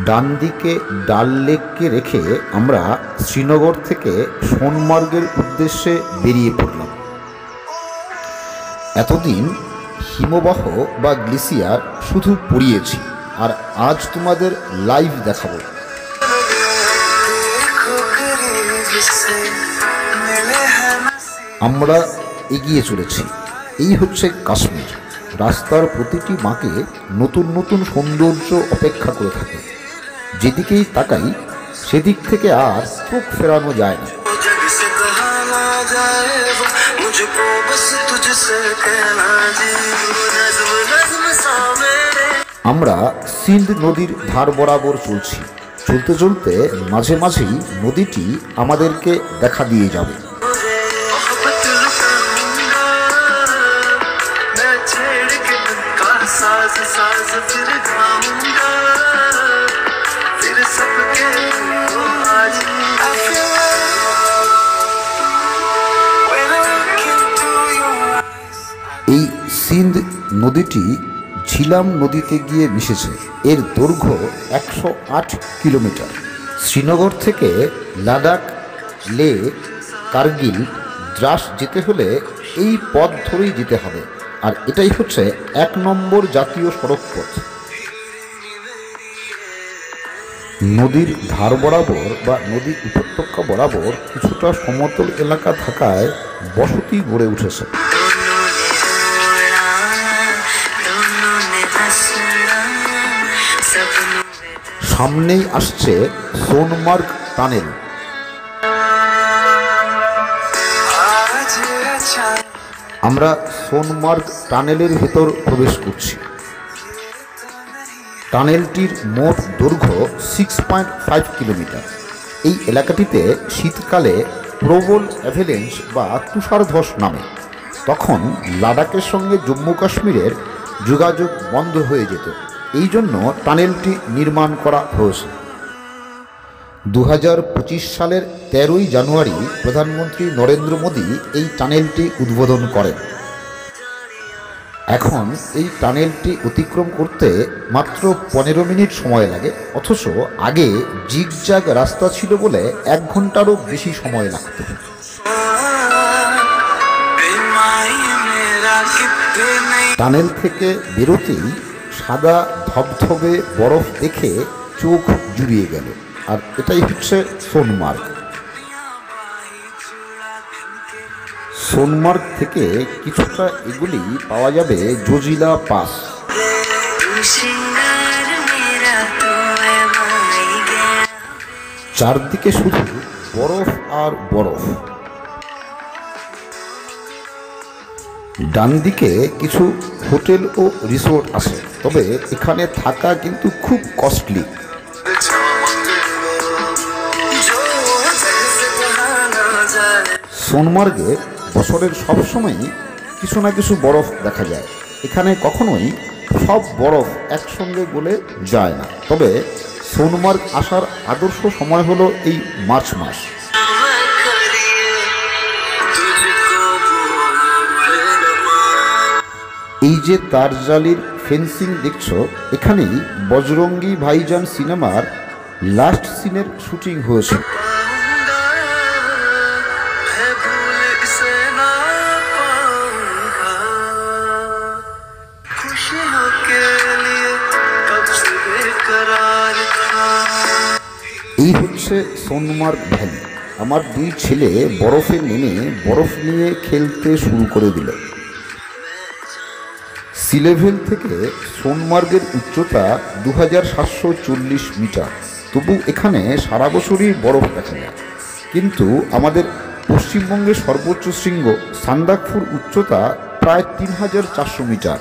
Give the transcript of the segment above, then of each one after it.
ডান দিকে ডাল লেককে রেখে আমরা শ্রীনগর থেকে সোনমার্গের উদ্দেশ্যে বেরিয়ে পড়লাম। এতদিন হিমবাহ বা গ্লেসিয়ার শুধু পড়িয়েছি, আর আজ তোমাদের লাইভ দেখাবো। আমরা এগিয়ে চলেছি। এই হচ্ছে কাশ্মীর। রাস্তার প্রতিটি বাঁকে নতুন নতুন সৌন্দর্য অপেক্ষা করে থাকে। যেদিকেই তাকাই সেদিক থেকে আর চোখ ফেরানো যায় না। আমরা সিন্ধ নদীর ধার বরাবর চলছি। চলতে চলতে মাঝে মাঝেই নদীটি আমাদেরকে দেখা দিয়ে যাবে। এই সিন্ধ নদীটি ঝিলাম নদীতে গিয়ে মিশেছে। এর দৈর্ঘ্য 108 কিলোমিটার। শ্রীনগর থেকে লাদাখ, লে, কার্গিল, দ্রাস যেতে হলে এই পথ ধরেই যেতে হবে। আর এটাই হচ্ছে 1 নম্বর জাতীয় সড়ক পথ। নদীর ধার বরাবর বা নদী উপত্যকা বরাবর কিছুটা সমতল এলাকা থাকায় বসতি গড়ে উঠেছে। সামনেই আসছে সোনমার্গ টানেল। আমরা সোনমার্গ টানেলের ভেতর প্রবেশ করছি। টানেলটির মোট দৈর্ঘ্য 6.5 কিলোমিটার। এই এলাকাটিতে শীতকালে প্রবল অ্যাভেলেঞ্চ বা তুষারধস নামে। তখন লাদাখের সঙ্গে জম্মু কাশ্মীরের যোগাযোগ বন্ধ হয়ে যেত। এই জন্য টানেলটি নির্মাণ করা হয়েছে। 2025 সালের 13ই জানুয়ারি প্রধানমন্ত্রী নরেন্দ্র মোদী এই টানেলটি উদ্বোধন করেন। এখন এই টানেলটি অতিক্রম করতে মাত্র 15 মিনিট সময় লাগে, অথচ আগে জিগজ্যাগ রাস্তা ছিল বলে 1 ঘন্টারও বেশি সময় লাগত। টানেল থেকে বেরোতেই সাদা ধবধবে বরফ দেখে চোখ জুড়িয়ে গেল। আর এটাই হচ্ছে সোনমার্গ। সোনমার্গ থেকে কিছুটা এগুলি পাওয়া যাবে জোজিলা পাস। চারদিকে শুধু বরফ আর বরফ। ডান দিকে কিছু হোটেল ও রিসোর্ট আছে, তবে এখানে থাকা কিন্তু খুব কস্টলি। সোনমার্গে বছরের সব সময়ই কিছু না কিছু বরফ দেখা যায়। এখানে কখনোই সব বরফ একসঙ্গে গলে যায় না, তবে সোনমার্গ আসার আদর্শ সময় হলো এই মার্চ মাস। এই যে তারজালির ফেন্সিং দেখছো, এখানেই বজরঙ্গি ভাইজান সিনেমার লাস্ট সিনের শুটিং হয়েছে। এই হচ্ছে সোনমার্গ ভ্যালি। আমার 2 ছেলে বরফে নেমে বরফ নিয়ে খেলতে শুরু করে দিল। সি লেভেল থেকে সোনমার্গের উচ্চতা 2740 মিটার। তবু এখানে সারা বছরই বরফ দেখা যায়। কিন্তু আমাদের পশ্চিমবঙ্গের সর্বোচ্চ শৃঙ্গ সান্দাকফুর উচ্চতা প্রায় 3400 মিটার।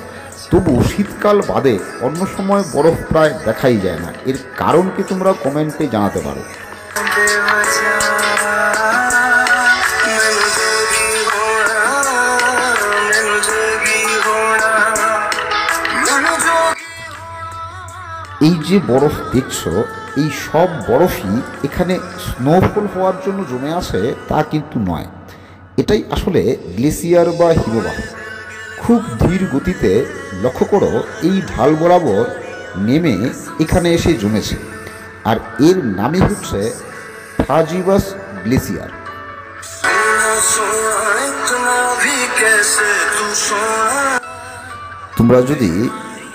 তবু শীতকাল বাদে অন্য সময় বরফ প্রায় দেখাই যায় না। এর কারণ কি তোমরা কমেন্টে জানাতে পারো। এই যে বরফ দেখছো, এই সব বরফই এখানে স্নোফল হওয়ার জন্য জমে আসে তা কিন্তু নয়। এটাই আসলে গ্লেসিয়ার বা হিমবাহ। খুব ধীর গতিতে লক্ষ্য করো এই ঢাল বরাবর নেমে এখানে এসে জমেছে। আর এর নামই হচ্ছে থাজিভাস গ্লেসিয়ার। তোমরা যদি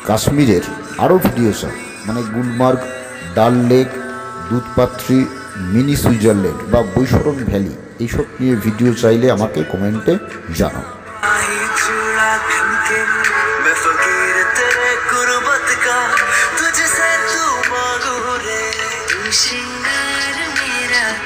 কাশ্মীরের আরও ভিডিও চাও, মানে গুলমার্গ, ডাল লেক, দুধপাত্রি, মিনি সুইজারল্যান্ড বা বৈশরণ ভ্যালি, এইসব নিয়ে ভিডিও চাইলে আমাকে কমেন্টে জানাও।